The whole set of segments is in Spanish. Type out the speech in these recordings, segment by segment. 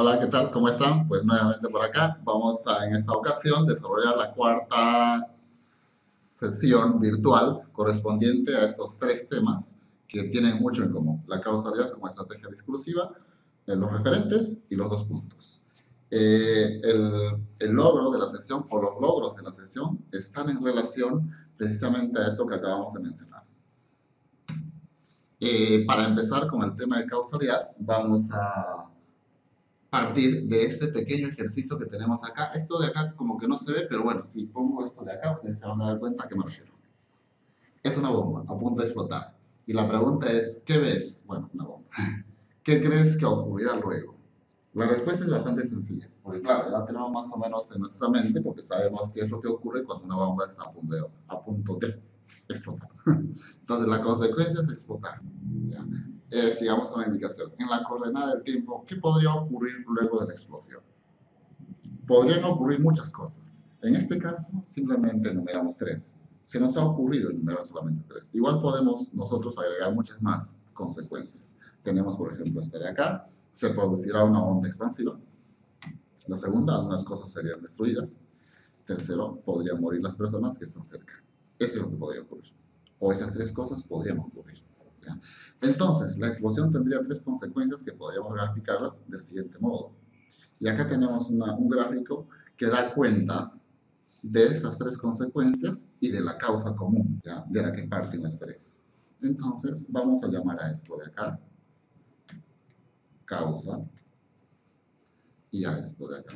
Hola, ¿qué tal? ¿Cómo están? Pues nuevamente por acá. Vamos a, en esta ocasión, desarrollar la cuarta sesión virtual correspondiente a estos tres temas que tienen mucho en común. La causalidad como estrategia discursiva, los referentes y los dos puntos. El logro de la sesión o los logros de la sesión están en relación precisamente a esto que acabamos de mencionar. Para empezar con el tema de causalidad, vamos a partir de este pequeño ejercicio que tenemos acá. Esto de acá como que no se ve, pero bueno, si pongo esto de acá, ustedes se van a dar cuenta a qué me refiero. Es una bomba a punto de explotar. Y la pregunta es, ¿qué ves? Bueno, una bomba. ¿Qué crees que ocurrirá luego? La respuesta es bastante sencilla, porque claro, ya tenemos más o menos en nuestra mente, porque sabemos qué es lo que ocurre cuando una bomba está a punto de explotar. Entonces, la consecuencia es explotar. ¿Ya? Sigamos con la indicación. En la coordenada del tiempo, ¿qué podría ocurrir luego de la explosión? Podrían ocurrir muchas cosas. En este caso, simplemente enumeramos tres. Se nos ha ocurrido enumerar solamente tres. Igual podemos nosotros agregar muchas más consecuencias. Tenemos, por ejemplo, esta de acá. Se producirá una onda expansiva. La segunda, algunas cosas serían destruidas. Tercero, podrían morir las personas que están cerca. Eso es lo que podría ocurrir. O esas tres cosas podrían ocurrir. ¿Ya? Entonces, la explosión tendría tres consecuencias que podríamos graficarlas del siguiente modo. Y acá tenemos un gráfico que da cuenta de estas tres consecuencias y de la causa común, ¿ya? De la que parten las tres. Entonces, vamos a llamar a esto de acá causa y a esto de acá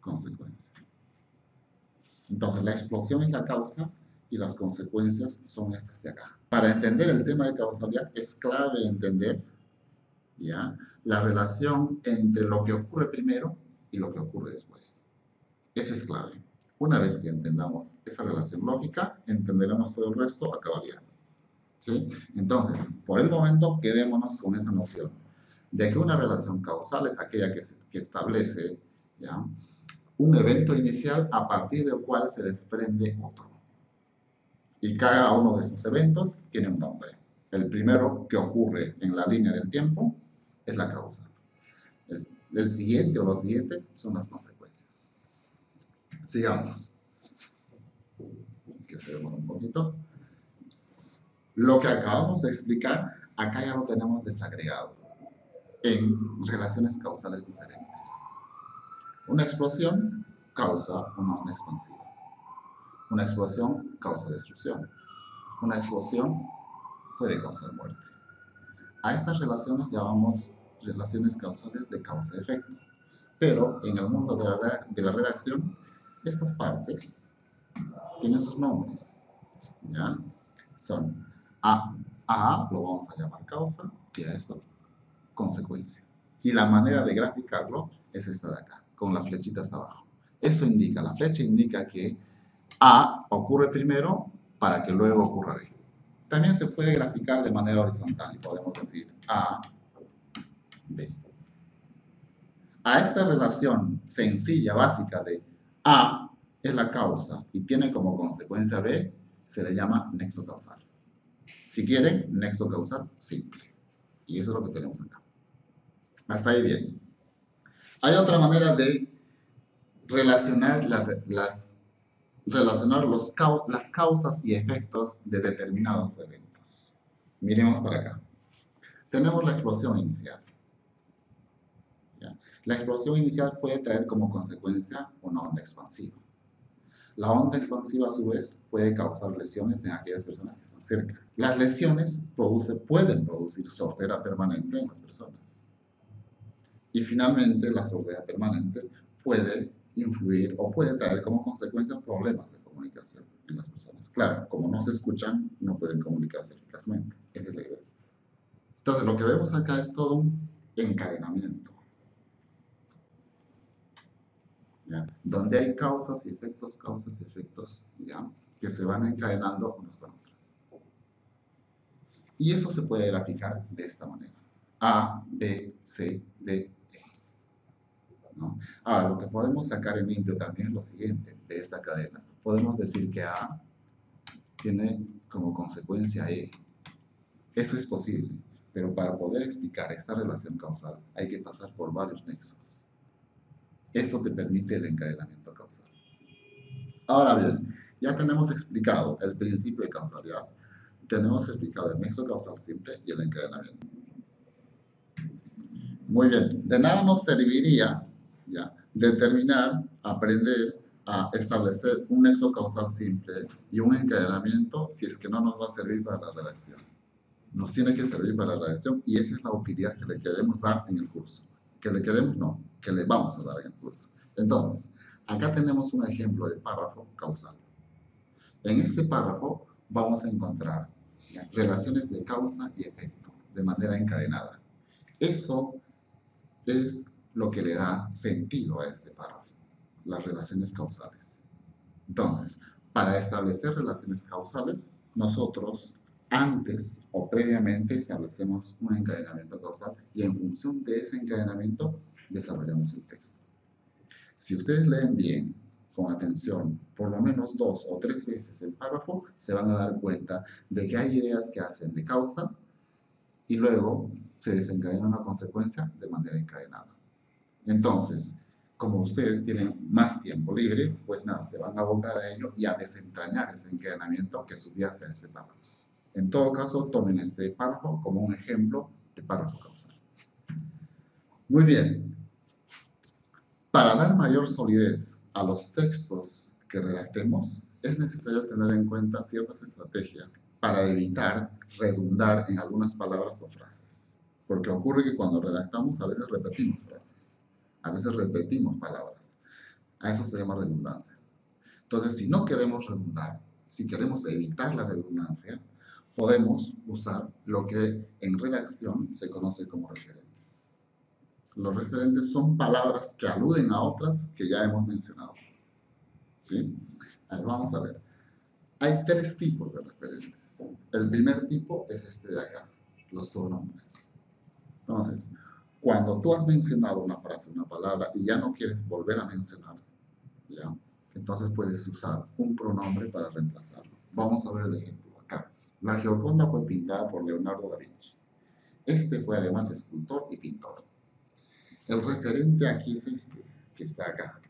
consecuencia. Entonces, la explosión es la causa y las consecuencias son estas de acá. Para entender el tema de causalidad es clave entender, ¿ya?, la relación entre lo que ocurre primero y lo que ocurre después. Eso es clave. Una vez que entendamos esa relación lógica, entenderemos todo el resto a cabalidad. ¿Sí? Entonces, por el momento, quedémonos con esa noción de que una relación causal es aquella que establece, ¿ya?, un evento inicial a partir del cual se desprende otro. Y cada uno de estos eventos tiene un nombre. El primero que ocurre en la línea del tiempo es la causa. El siguiente o los siguientes son las consecuencias. Sigamos. Que se demora un poquito. Lo que acabamos de explicar, acá ya lo tenemos desagregado en relaciones causales diferentes. Una explosión causa una onda expansiva. Una explosión causa destrucción. Una explosión puede causar muerte. A estas relaciones llamamos relaciones causales de causa-efecto. Pero en el mundo de la redacción, estas partes tienen sus nombres. ¿Ya? Son A lo vamos a llamar causa y a esto consecuencia. Y la manera de graficarlo es esta de acá, con la flechita hasta abajo. Eso indica, la flecha indica que A ocurre primero para que luego ocurra B. También se puede graficar de manera horizontal y podemos decir A, B. A esta relación sencilla, básica de A es la causa y tiene como consecuencia B, se le llama nexo causal. Si quieren, nexo causal simple. Y eso es lo que tenemos acá. Hasta ahí bien. Hay otra manera de relacionar las causas y efectos de determinados eventos. Miremos para acá. Tenemos la explosión inicial. ¿Ya? La explosión inicial puede traer como consecuencia una onda expansiva. La onda expansiva, a su vez, puede causar lesiones en aquellas personas que están cerca. Las lesiones pueden producir sordera permanente en las personas. Y finalmente, la sordera permanente puede influir o puede traer como consecuencia problemas de comunicación en las personas. Claro, como no se escuchan, no pueden comunicarse eficazmente. Esa es la idea. Entonces, lo que vemos acá es todo un encadenamiento, ¿ya?, donde hay causas y efectos, ¿ya?, que se van encadenando unos con otros. Y eso se puede graficar de esta manera. A, B, C, D, E. ¿No? Ahora, lo que podemos sacar en limpio también es lo siguiente, de esta cadena. Podemos decir que A tiene como consecuencia E. Eso es posible, Pero para poder explicar esta relación causal hay que pasar por varios nexos. Eso te permite el encadenamiento causal. Ahora bien, ya tenemos explicado el principio de causalidad, tenemos explicado el nexo causal simple y el encadenamiento. Muy bien, de nada nos serviría ya determinar, aprender a establecer un nexo causal simple y un encadenamiento si es que no nos va a servir para la redacción. Nos tiene que servir para la redacción y esa es la utilidad que le queremos dar en el curso. Que le queremos, no, que le vamos a dar en el curso. Entonces, acá tenemos un ejemplo de párrafo causal. En este párrafo vamos a encontrar relaciones de causa y efecto de manera encadenada. Eso es lo que le da sentido a este párrafo, las relaciones causales. Entonces, para establecer relaciones causales, nosotros antes o previamente establecemos un encadenamiento causal y en función de ese encadenamiento desarrollamos el texto. Si ustedes leen bien, con atención, por lo menos 2 o 3 veces el párrafo, se van a dar cuenta de que hay ideas que hacen de causa y luego se desencadena una consecuencia de manera encadenada. Entonces, como ustedes tienen más tiempo libre, pues nada, se van a abocar a ello y a desentrañar ese encadenamiento que subyace a este párrafo. En todo caso, tomen este párrafo como un ejemplo de párrafo causal. Muy bien. Para dar mayor solidez a los textos que redactemos, es necesario tener en cuenta ciertas estrategias para evitar redundar en algunas palabras o frases. Porque ocurre que cuando redactamos a veces repetimos frases, a veces repetimos palabras. A eso se llama redundancia. Entonces, si no queremos redundar, si queremos evitar la redundancia, podemos usar lo que en redacción se conoce como referentes. Los referentes son palabras que aluden a otras que ya hemos mencionado. ¿Sí? Vamos a ver. Hay 3 tipos de referentes. El primer tipo es este de acá, los pronombres. Entonces, cuando tú has mencionado una frase, una palabra, y ya no quieres volver a mencionar, ¿ya? Entonces puedes usar un pronombre para reemplazarlo. Vamos a ver el ejemplo acá. La Gioconda fue pintada por Leonardo da Vinci. Este fue además escultor y pintor. El referente aquí es este, que está acá.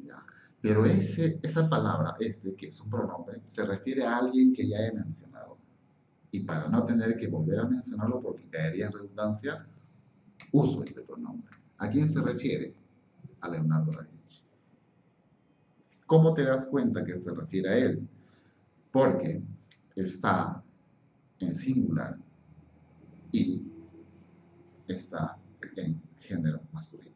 ¿Ya? Pero esa palabra, que es un pronombre, se refiere a alguien que ya he mencionado. Y para no tener que volver a mencionarlo porque caería en redundancia, uso este pronombre. ¿A quién se refiere? A Leonardo da Vinci. ¿Cómo te das cuenta que se refiere a él? Porque está en singular y está en género masculino.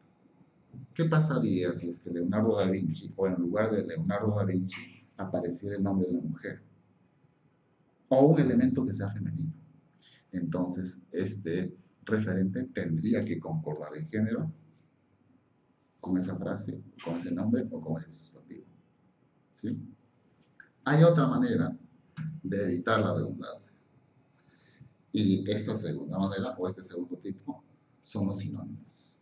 ¿Qué pasaría si es que Leonardo da Vinci, o en lugar de Leonardo da Vinci, apareciera el nombre de una mujer? O un elemento que sea femenino. Entonces, este referente tendría que concordar el género con esa frase, con ese nombre o con ese sustantivo. ¿Sí? Hay otra manera de evitar la redundancia. Y esta segunda manera, o este segundo tipo, son los sinónimos.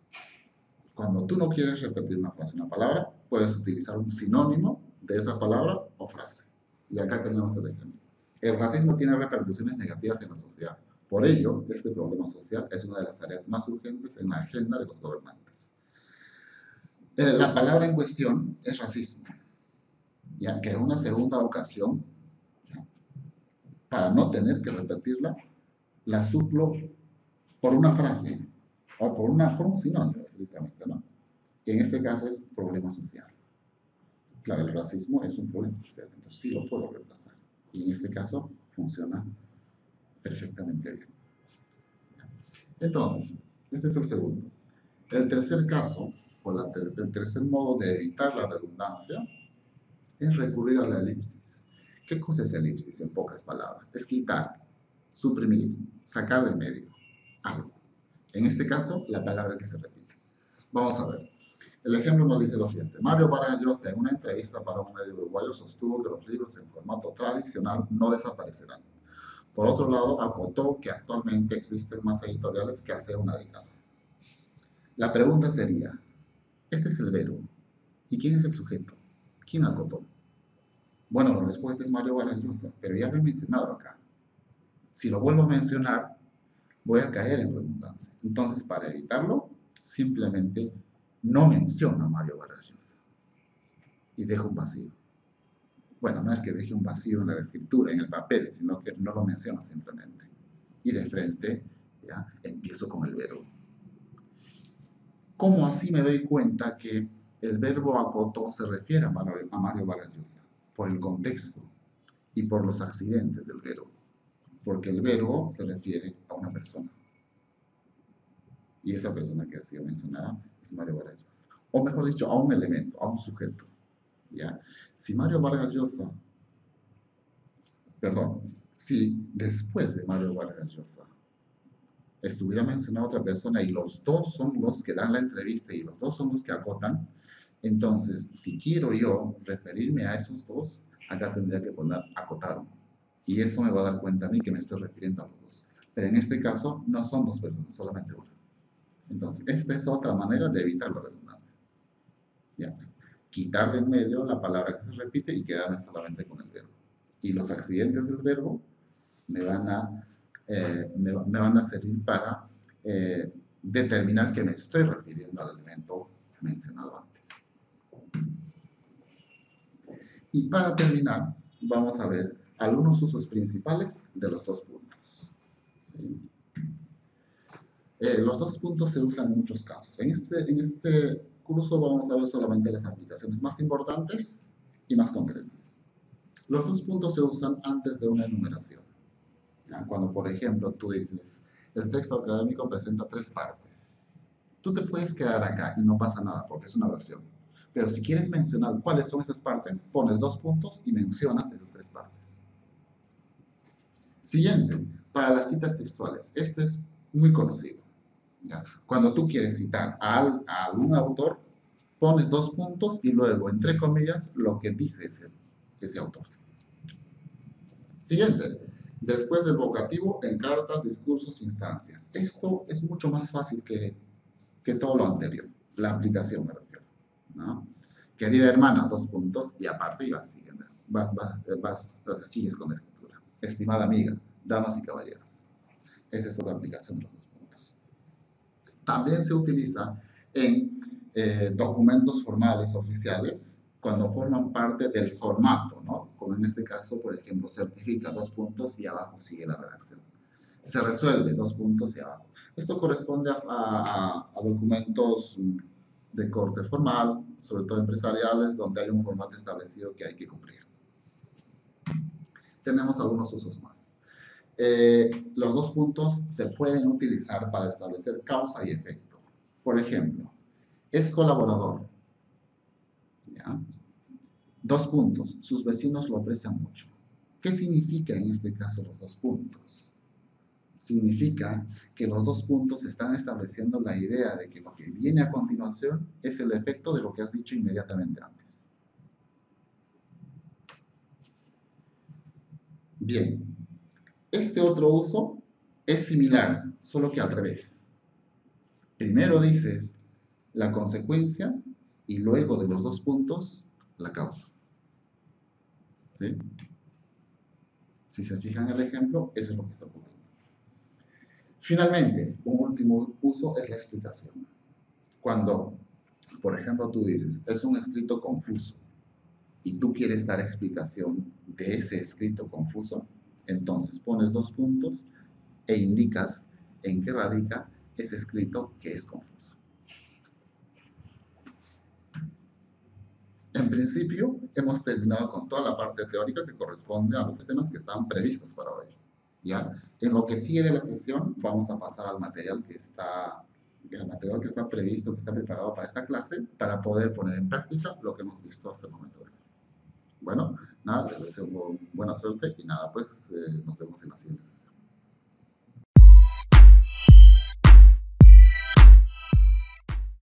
Cuando tú no quieres repetir una frase, una palabra, puedes utilizar un sinónimo de esa palabra o frase. Y acá tenemos el ejemplo. El racismo tiene repercusiones negativas en la sociedad. Por ello, este problema social es una de las tareas más urgentes en la agenda de los gobernantes. La palabra en cuestión es racismo, ya que en una segunda ocasión, ¿ya?, para no tener que repetirla, la suplo por una frase o por un sinónimo, estrictamente, ¿no? Que en este caso es problema social. Claro, el racismo es un problema social, entonces sí lo puedo reemplazar. Y en este caso funciona perfectamente bien. Entonces, este es el segundo. El tercer caso, o el tercer modo de evitar la redundancia, es recurrir a la elipsis. ¿Qué cosa es elipsis en pocas palabras? Es quitar, suprimir, sacar de medio algo. En este caso, la palabra que se repite. Vamos a ver. El ejemplo nos dice lo siguiente. Mario Vargas Llosa, en una entrevista para un medio uruguayo, sostuvo que los libros en formato tradicional no desaparecerán. Por otro lado, acotó que actualmente existen más editoriales que hace una década. La pregunta sería, este es el verbo. ¿Y quién es el sujeto? ¿Quién acotó? Bueno, la respuesta es Mario Vargas Llosa, pero ya lo he mencionado acá. Si lo vuelvo a mencionar, voy a caer en redundancia. Entonces, para evitarlo, simplemente no menciono a Mario Vargas Llosa y dejo un vacío. Bueno, no es que deje un vacío en la escritura, en el papel, sino que no lo menciono simplemente. Y de frente, ya, empiezo con el verbo. ¿Cómo así me doy cuenta que el verbo acotó se refiere a Mario Vargas Llosa? Por el contexto y por los accidentes del verbo. Porque el verbo se refiere a una persona. Y esa persona que ha sido mencionada es Mario Vargas Llosa. O mejor dicho, a un elemento, a un sujeto. ¿Ya? Si Mario Vargas Llosa, perdón, si después de Mario Vargas Llosa estuviera mencionada otra persona y los dos son los que dan la entrevista y los dos son los que acotan, entonces, si quiero yo referirme a esos dos, acá tendría que poner acotaron. Y eso me va a dar cuenta a mí que me estoy refiriendo a los dos. Pero en este caso, no son dos personas, solamente una. Entonces, esta es otra manera de evitar la redundancia. ¿Ya? Quitar de en medio la palabra que se repite y quedarme solamente con el verbo. Y los accidentes del verbo me van a servir para determinar que me estoy refiriendo al elemento mencionado antes. Y para terminar, vamos a ver algunos usos principales de los dos puntos. ¿Sí? Los dos puntos se usan en muchos casos. En este curso vamos a ver solamente las aplicaciones más importantes y más concretas. Los dos puntos se usan antes de una enumeración. ¿Ya? Cuando, por ejemplo, tú dices, el texto académico presenta 3 partes. Tú te puedes quedar acá y no pasa nada porque es una oración. Pero si quieres mencionar cuáles son esas partes, pones 2 puntos y mencionas esas 3 partes. Siguiente, para las citas textuales. Este es muy conocido. ¿Ya? Cuando tú quieres citar a algún autor, pones 2 puntos y luego, entre comillas, lo que dice ese autor. Siguiente, después del vocativo, en cartas, discursos, instancias. Esto es mucho más fácil que todo lo anterior. La aplicación me refiero, ¿no? Querida hermana, 2 puntos, y aparte ibas siguiendo. Sigues con la escritura. Estimada amiga, damas y caballeros. Esa es otra aplicación de los 2 puntos. También se utiliza en documentos formales oficiales cuando forman parte del formato, ¿no? Como en este caso, por ejemplo, certifica 2 puntos y abajo sigue la redacción. Se resuelve 2 puntos y abajo. Esto corresponde a documentos de corte formal, sobre todo empresariales, donde hay un formato establecido que hay que cumplir. Tenemos algunos usos más. Los 2 puntos se pueden utilizar para establecer causa y efecto. Por ejemplo, es colaborador. ¿Ya? 2 puntos. Sus vecinos lo aprecian mucho. ¿Qué significa en este caso los 2 puntos? Significa que los 2 puntos están estableciendo la idea de que lo que viene a continuación es el efecto de lo que has dicho inmediatamente antes. Bien, este otro uso es similar, solo que al revés. Primero dices la consecuencia y luego de los 2 puntos, la causa. ¿Sí? Si se fijan en el ejemplo, eso es lo que está ocurriendo. Finalmente, un último uso es la explicación. Cuando, por ejemplo, tú dices, es un escrito confuso y tú quieres dar explicación de ese escrito confuso, entonces pones 2 puntos e indicas en qué radica ese escrito que es confuso. En principio, hemos terminado con toda la parte teórica que corresponde a los temas que estaban previstos para hoy. ¿Ya? En lo que sigue de la sesión, vamos a pasar al material que está previsto, que está preparado para esta clase, para poder poner en práctica lo que hemos visto hasta el momento. Bueno, nada, les deseo buena suerte y nada, pues nos vemos en la siguiente sesión.